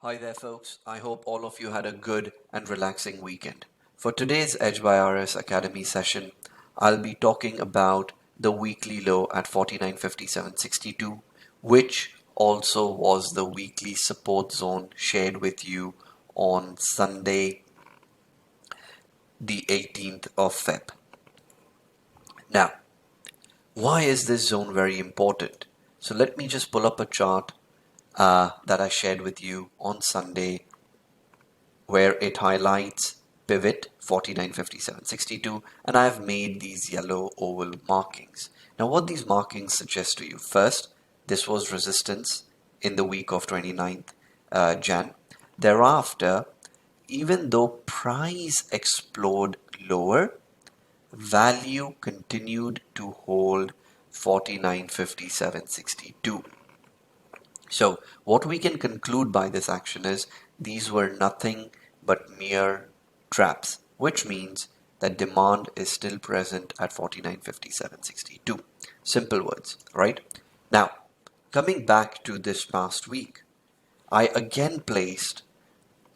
Hi there folks, I hope all of you had a good and relaxing weekend. For today's EdgebyRS Academy session, I'll be talking about the weekly low at 49.57.62, which also was the weekly support zone shared with you on Sunday, the 18th of Feb. Now, why is this zone very important? So let me just pull up a chart that I shared with you on Sunday where it highlights pivot 49.57.62, and I've made these yellow oval markings. Now what these markings suggest to you: first, this was resistance in the week of 29th Jan. Thereafter, even though price explored lower, value continued to hold 49.57.62. So what we can conclude by this action is these were nothing but mere traps, which means that demand is still present at 49.57.62. Simple words, right? Now, coming back to this past week, I again placed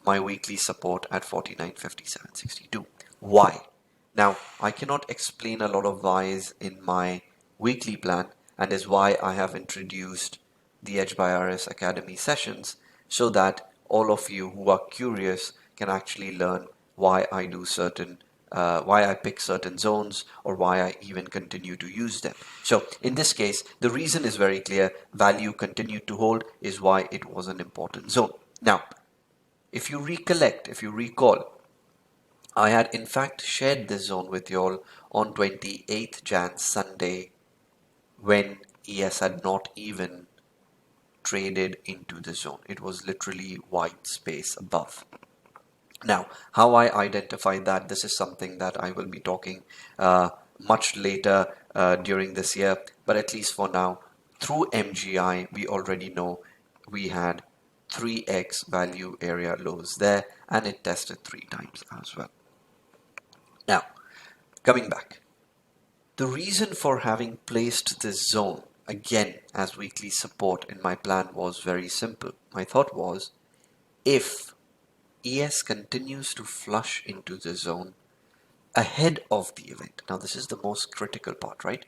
my weekly support at 49.57.62. Why? Now, I cannot explain a lot of whys in my weekly plan, and is why I have introduced the EdgebyRS Academy sessions, so that all of you who are curious can actually learn why I do why I pick certain zones, or why I even continue to use them. So in this case, the reason is very clear. Value continued to hold is why it was an important zone. Now, if you recall, I had in fact shared this zone with you all on 28th Jan Sunday, when ES had not even traded into the zone. It was literally white space above. Now, how I identified that, this is something that I will be talking much later during this year, but at least for now, through MGI, we already know we had 3x value area lows there, and it tested 3 times as well. Now, coming back, the reason for having placed this zone again as weekly support in my plan was very simple. My thought was, if ES continues to flush into the zone ahead of the event, now this is the most critical part, right?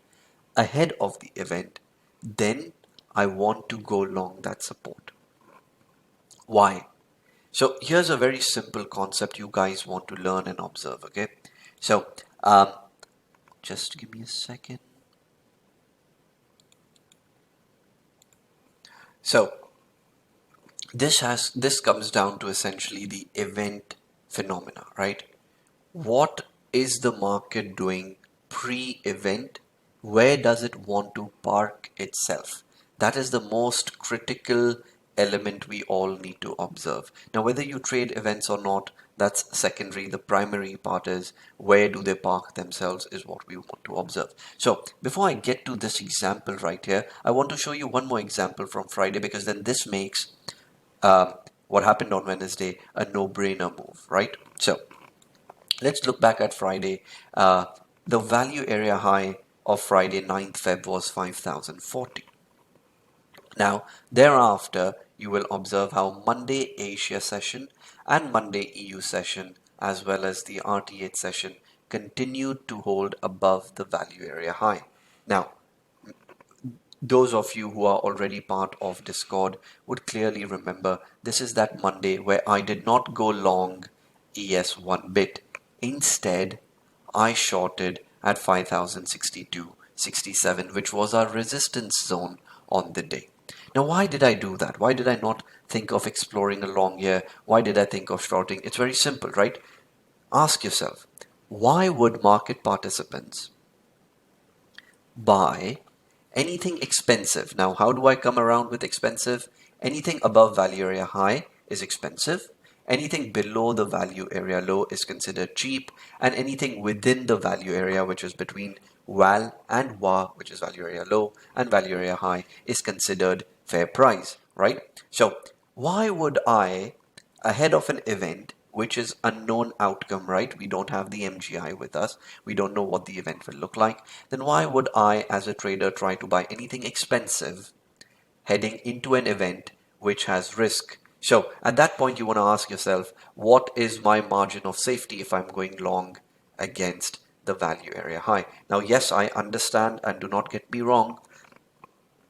Ahead of the event, then I want to go long that support. Why? So here's a very simple concept you guys want to learn and observe, okay? So just give me a second. So this comes down to essentially the event phenomena, right? What is the market doing pre-event? Where does it want to park itself? That is the most critical element we all need to observe. Now, whether you trade events or not, that's secondary. The primary part is where do they park themselves is what we want to observe. So before I get to this example right here, I want to show you one more example from Friday, because then this makes what happened on Wednesday a no-brainer move, right? So let's look back at Friday. The value area high of Friday 9th Feb was 5,040. Now, thereafter, you will observe how Monday Asia session and Monday EU session, as well as the RT8 session, continued to hold above the value area high. Now, those of you who are already part of Discord would clearly remember this is that Monday where I did not go long ES one bit. Instead, I shorted at 5,062.67, which was our resistance zone on the day. Now, why did I do that? Why did I not think of exploring a long here? Why did I think of shorting? It's very simple, right? Ask yourself, why would market participants buy anything expensive? Now, how do I come around with expensive? Anything above value area high is expensive. Anything below the value area low is considered cheap, and anything within the value area, which is between val and wa, which is value area low, and value area high, is considered fair price, right? So why would I, ahead of an event which is unknown outcome, right? We don't have the MGI with us. We don't know what the event will look like. Then why would I, as a trader, try to buy anything expensive heading into an event which has risk So at that point, you want to ask yourself, what is my margin of safety if I'm going long against the value area high? Now, yes, I understand, and do not get me wrong,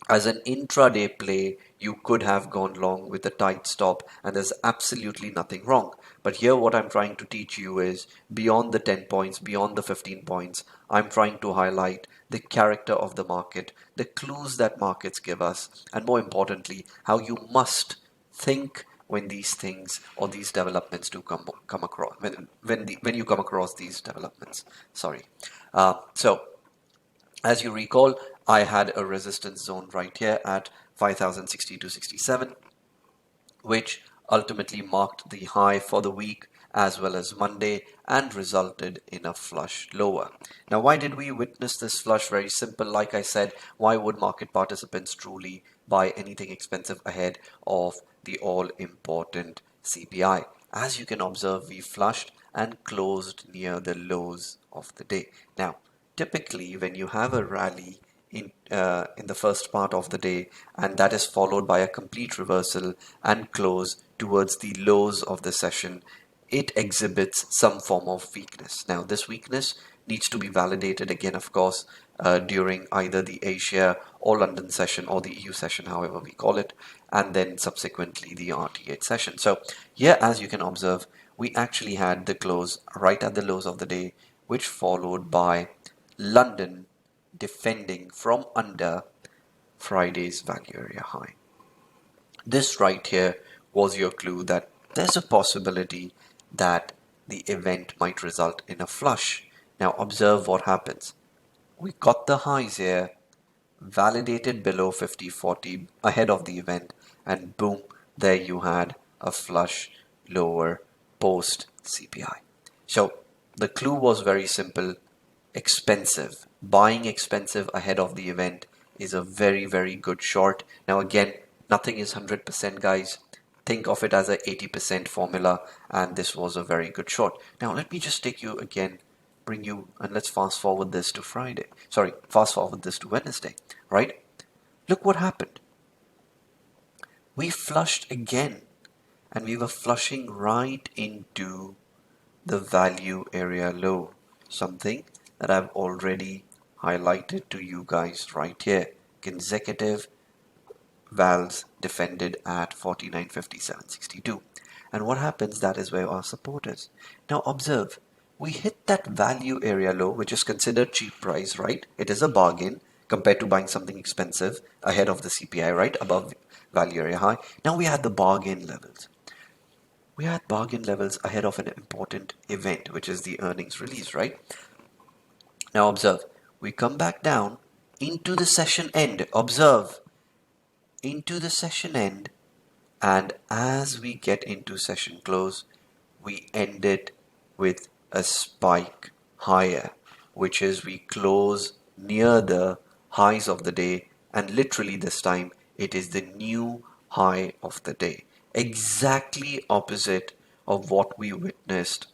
as an intraday play, you could have gone long with a tight stop, and there's absolutely nothing wrong. But here, what I'm trying to teach you is beyond the 10 points, beyond the 15 points, I'm trying to highlight the character of the market, the clues that markets give us, and more importantly, how you must think when these things or these developments do come across when you come across these developments. Sorry. So as you recall, I had a resistance zone right here at 5060 to 67, which ultimately marked the high for the week as well as Monday and resulted in a flush lower. Now, why did we witness this flush? Very simple. Like I said, why would market participants truly buy anything expensive ahead of the all important CPI? As you can observe, we flushed and closed near the lows of the day. Now, typically, when you have a rally in the first part of the day, and that is followed by a complete reversal and close towards the lows of the session, it exhibits some form of weakness. Now, this weakness needs to be validated again, of course, during either the Asia or London session or the EU session, however we call it, and then subsequently the RT8 session. So here, as you can observe, we actually had the close right at the lows of the day, which followed by London defending from under Friday's value area high. This right here was your clue that there's a possibility that the event might result in a flush. Now observe what happens. We got the highs here, validated below 50-40 ahead of the event, and boom, there you had a flush lower post CPI. So the clue was very simple. Expensive. Buying expensive ahead of the event is a very, very good short. Now again, nothing is 100%, guys. Think of it as a 80% formula, and this was a very good short. Now let me just take you again, bring you, and let's fast forward this to Friday. Sorry, fast forward this to Wednesday, right? Look what happened. We flushed again, and we were flushing right into the value area low, something that I've already highlighted to you guys right here. Consecutive vals defended at 49.57.62. And what happens, that is where our support is. Now observe, we hit that value area low, which is considered cheap price, right? It is a bargain compared to buying something expensive ahead of the CPI, right? Above value area high. Now we had the bargain levels. We had bargain levels ahead of an important event, which is the earnings release, right? Now observe, we come back down into the session end. Observe, into the session end, and as we get into session close, we end it with a spike higher, which is we close near the highs of the day, and literally this time it is the new high of the day. Exactly opposite of what we witnessed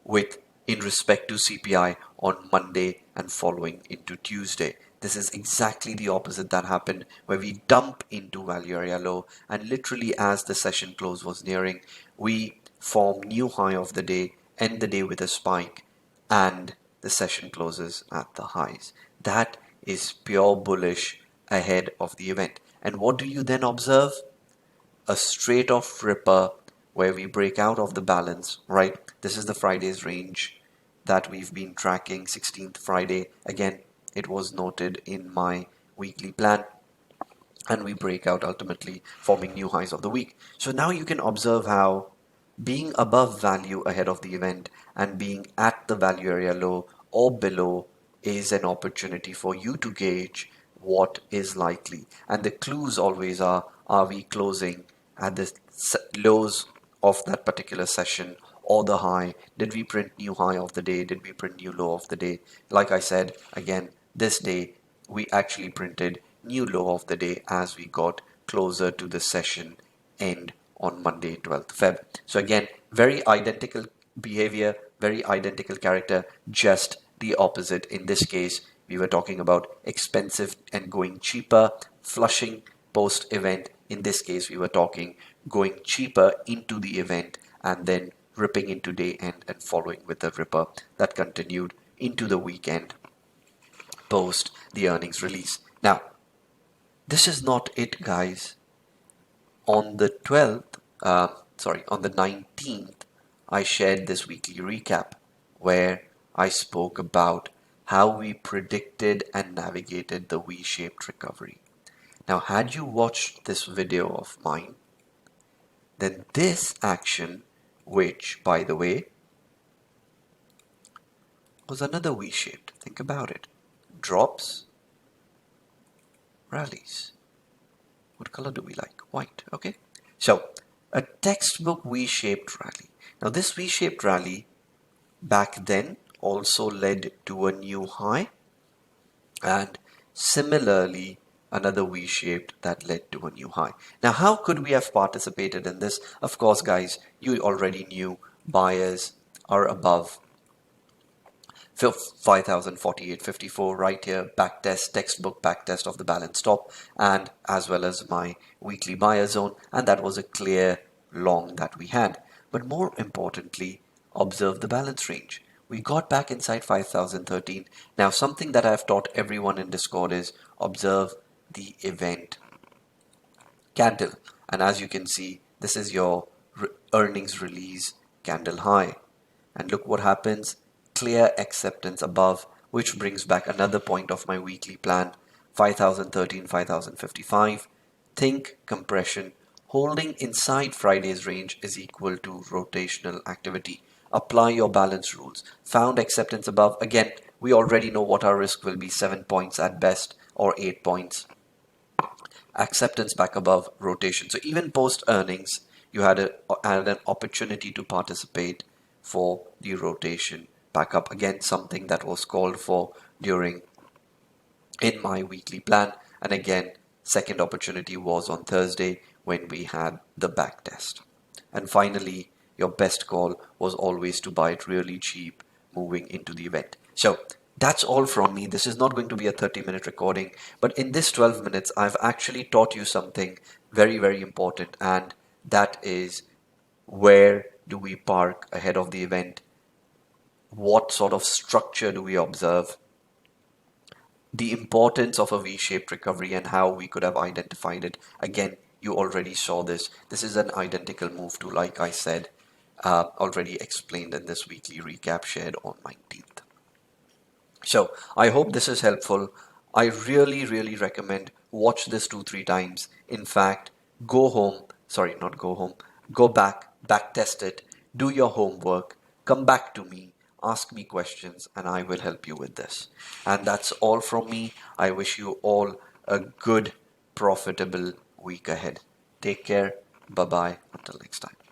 with in respect to CPI on Monday and following into Tuesday. This is exactly the opposite that happened, where we dump into value area low, and literally as the session close was nearing, we form new high of the day, end the day with a spike, and the session closes at the highs. That is pure bullish ahead of the event. And what do you then observe? A straight off ripper where we break out of the balance, right? This is the Friday's range that we've been tracking, 16th Friday. Again, it was noted in my weekly plan, and we break out ultimately, forming new highs of the week. So now you can observe how being above value ahead of the event and being at the value area low or below is an opportunity for you to gauge what is likely. And the clues always are we closing at the lows of that particular session or the high? Did we print new high of the day? Did we print new low of the day? Like I said, again, this day we actually printed new low of the day as we got closer to the session end on Monday, 12th Feb. So again, very identical behavior, very identical character, just the opposite. In this case, we were talking about expensive and going cheaper, flushing post event. In this case, we were talking going cheaper into the event and then ripping into day end and following with a ripper that continued into the weekend post the earnings release. Now, this is not it, guys. On the 12th, on the 19th, I shared this weekly recap where I spoke about how we predicted and navigated the V-shaped recovery. Now, had you watched this video of mine, then this action, which, by the way, was another V-shaped, think about it, drops, rallies. What color do we like? White, okay? So, a textbook V-shaped rally. Now, this V-shaped rally back then also led to a new high, and similarly another V-shaped that led to a new high. Now, how could we have participated in this? Of course, guys, you already knew buyers are above 5,048.54 right here, backtest, textbook backtest of the balance stop, and as well as my weekly buyer zone, and that was a clear long that we had. But more importantly, observe the balance range. We got back inside 5,013. Now, something that I've taught everyone in Discord is observe the event candle, and as you can see, this is your earnings release candle high, and look what happens. Clear acceptance above, which brings back another point of my weekly plan, 5,013, 5,055. Think compression. Holding inside Friday's range is equal to rotational activity. Apply your balance rules. Found acceptance above. Again, we already know what our risk will be, 7 points at best or 8 points. Acceptance back above, rotation. So even post earnings, you had an opportunity to participate for the rotation back up. Again, something that was called for during in my weekly plan. And again, second opportunity was on Thursday when we had the back test. And finally, your best call was always to buy it really cheap moving into the event. So that's all from me. This is not going to be a 30-minute recording, but in this 12 minutes, I've actually taught you something very, very important, and that is where do we park ahead of the event? What sort of structure do we observe? The importance of a V-shaped recovery and how we could have identified it. Again, you already saw this. This is an identical move to, like I said, already explained in this weekly recap shared on 19th. So I hope this is helpful. I really, really recommend watch this 2-3 times. In fact, go home, sorry, not go home, go back test it, do your homework, come back to me, ask me questions, and I will help you with this. And that's all from me. I wish you all a good, profitable week ahead. Take care. Bye-bye. Until next time.